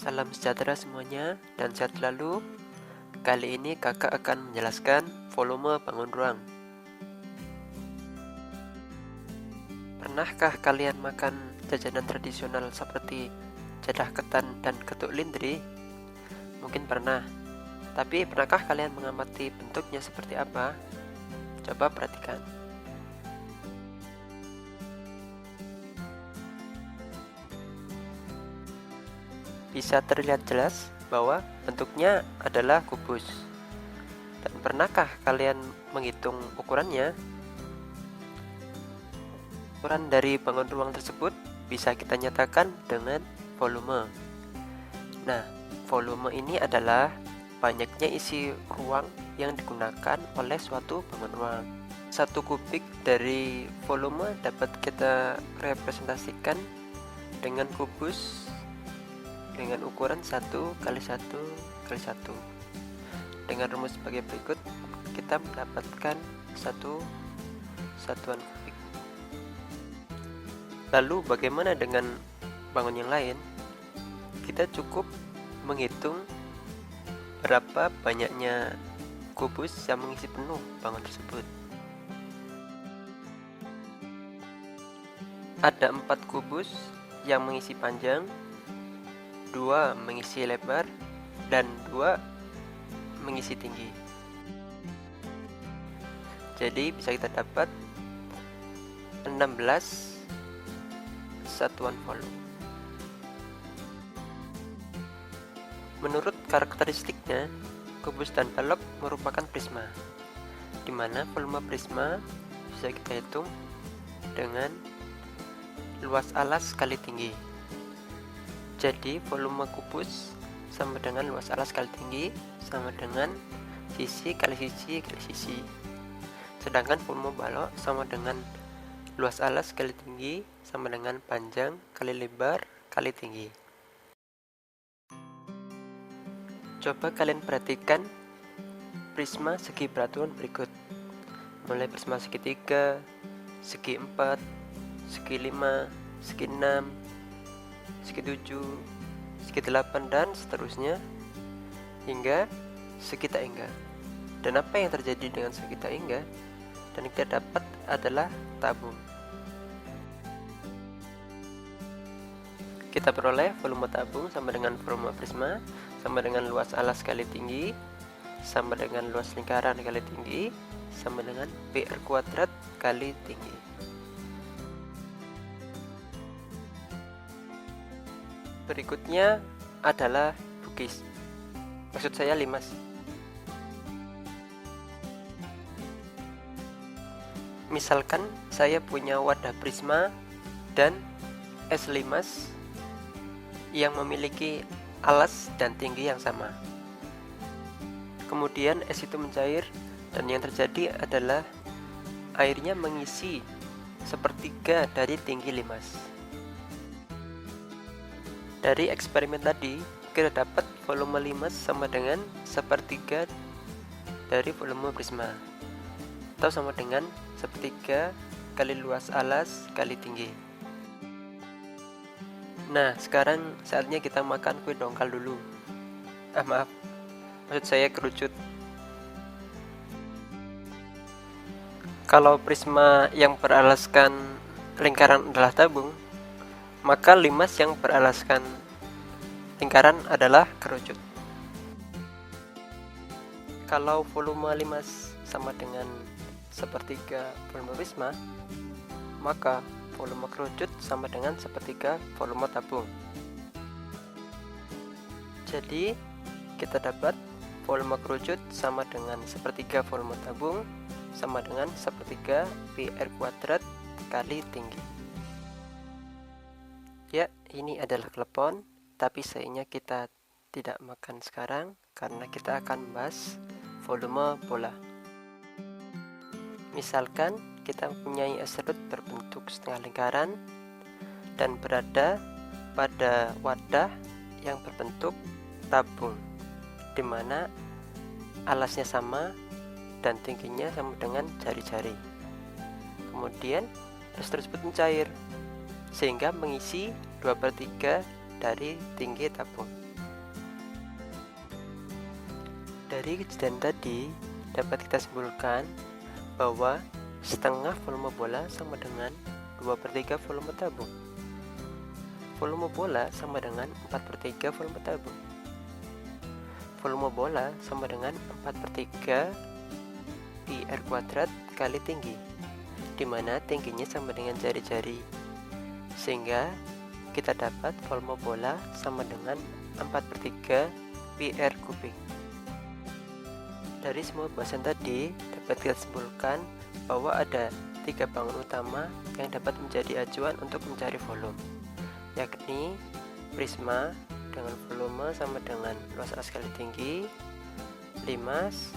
Salam sejahtera semuanya dan sehat selalu. Kali ini kakak akan menjelaskan volume bangun ruang. Pernahkah kalian makan jajanan tradisional seperti jadah ketan dan getuk lindri? Mungkin pernah, tapi pernahkah kalian mengamati bentuknya seperti apa? Coba perhatikan. Bisa terlihat jelas bahwa bentuknya adalah kubus. Dan pernahkah kalian menghitung ukurannya? Ukuran dari bangun ruang tersebut bisa kita nyatakan dengan volume. Nah, volume ini adalah banyaknya isi ruang yang digunakan oleh suatu bangun ruang. 1 kubik dari volume dapat kita representasikan dengan kubus dengan ukuran 1 kali 1 kali 1. Dengan rumus sebagai berikut, kita mendapatkan satu satuan kubik. Lalu bagaimana dengan bangun yang lain? Kita cukup menghitung berapa banyaknya kubus yang mengisi penuh bangun tersebut. Ada 4 kubus yang mengisi panjang, 2 mengisi lebar, dan 2 mengisi tinggi. Jadi bisa kita dapat 16 satuan volume. Menurut karakteristiknya, kubus dan balok merupakan prisma, di mana volume prisma bisa kita hitung dengan luas alas kali tinggi. Jadi volume kubus sama dengan luas alas kali tinggi sama dengan sisi kali sisi kali sisi. Sedangkan volume balok sama dengan luas alas kali tinggi sama dengan panjang kali lebar kali tinggi. Coba kalian perhatikan prisma segi peraturan berikut. Mulai prisma segitiga, segi 4, segi 5, segi 6, segi 7, segi 8, dan seterusnya hingga segi tak hingga. Dan apa yang terjadi dengan segi tak hingga? Dan yang kita dapat adalah tabung. Kita peroleh volume tabung sama dengan volume prisma sama dengan luas alas kali tinggi sama dengan luas lingkaran kali tinggi sama dengan PR kuadrat kali tinggi. Berikutnya adalah bukis. Maksud saya limas. Misalkan saya punya wadah prisma dan es limas yang memiliki alas dan tinggi yang sama. Kemudian es itu mencair dan yang terjadi adalah airnya mengisi sepertiga dari tinggi limas. Dari eksperimen tadi, kita dapat volume limas sama dengan sepertiga dari volume prisma, atau sama dengan sepertiga kali luas alas kali tinggi. Nah, sekarang saatnya kita makan kue dongkal dulu. Maksud saya kerucut. Kalau prisma yang beralaskan lingkaran adalah tabung, maka limas yang beralaskan lingkaran adalah kerucut. Kalau volume limas sama dengan sepertiga volume prisma, maka volume kerucut sama dengan sepertiga volume tabung. Jadi kita dapat volume kerucut sama dengan sepertiga volume tabung sama dengan sepertiga PR kuadrat kali tinggi. Ya, ini adalah klepon, tapi sayangnya kita tidak makan sekarang karena kita akan membahas volume bola. Misalkan kita mempunyai es serut berbentuk setengah lingkaran dan berada pada wadah yang berbentuk tabung, di mana alasnya sama dan tingginya sama dengan jari-jari. Kemudian es tersebut mencair sehingga mengisi 2/3 dari tinggi tabung. Dari kejadian tadi dapat kita simpulkan bahwa setengah volume bola sama dengan 2/3 volume tabung. Volume bola sama dengan 4/3 volume tabung. Volume bola sama dengan 4/3 pi R kuadrat kali tinggi, di mana tingginya sama dengan jari-jari, sehingga kita dapat volume bola sama dengan 4/3 pi R kubik. Dari semua bahasan tadi dapat kita simpulkan bahwa ada 3 bangun utama yang dapat menjadi acuan untuk mencari volume, yakni prisma dengan volume sama dengan luas alas kali tinggi, limas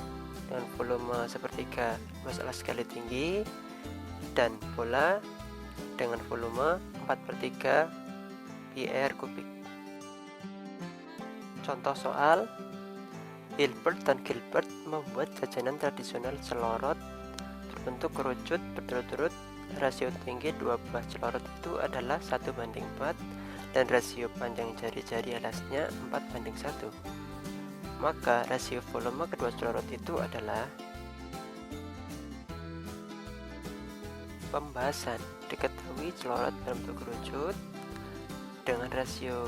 dengan volume sepertiga luas alas kali tinggi, dan bola dengan volume 4/3 pi R kubik. Contoh soal, Hilbert dan Gilbert membuat jajanan tradisional celorot berbentuk kerucut berturut-turut. Rasio tinggi dua buah celorot itu adalah 1:4 dan rasio panjang jari-jari alasnya 4:1. Maka rasio volume kedua celorot itu adalah. Pembahasan: diketahui celorot berbentuk kerucut dengan rasio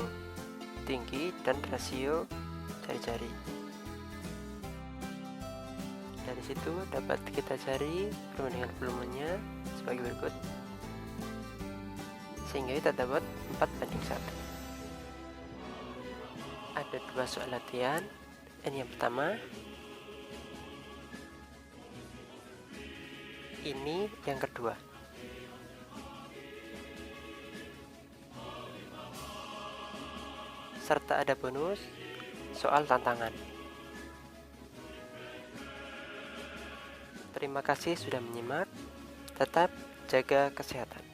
tinggi dan rasio jari-jari. Dari situ dapat kita cari perbandingan volumenya sebagai berikut, sehingga kita dapat 4:1. Ada 2 soal latihan. Ini yang pertama, ini yang kedua. Serta ada bonus soal tantangan. Terima kasih sudah menyimak. Tetap jaga kesehatan.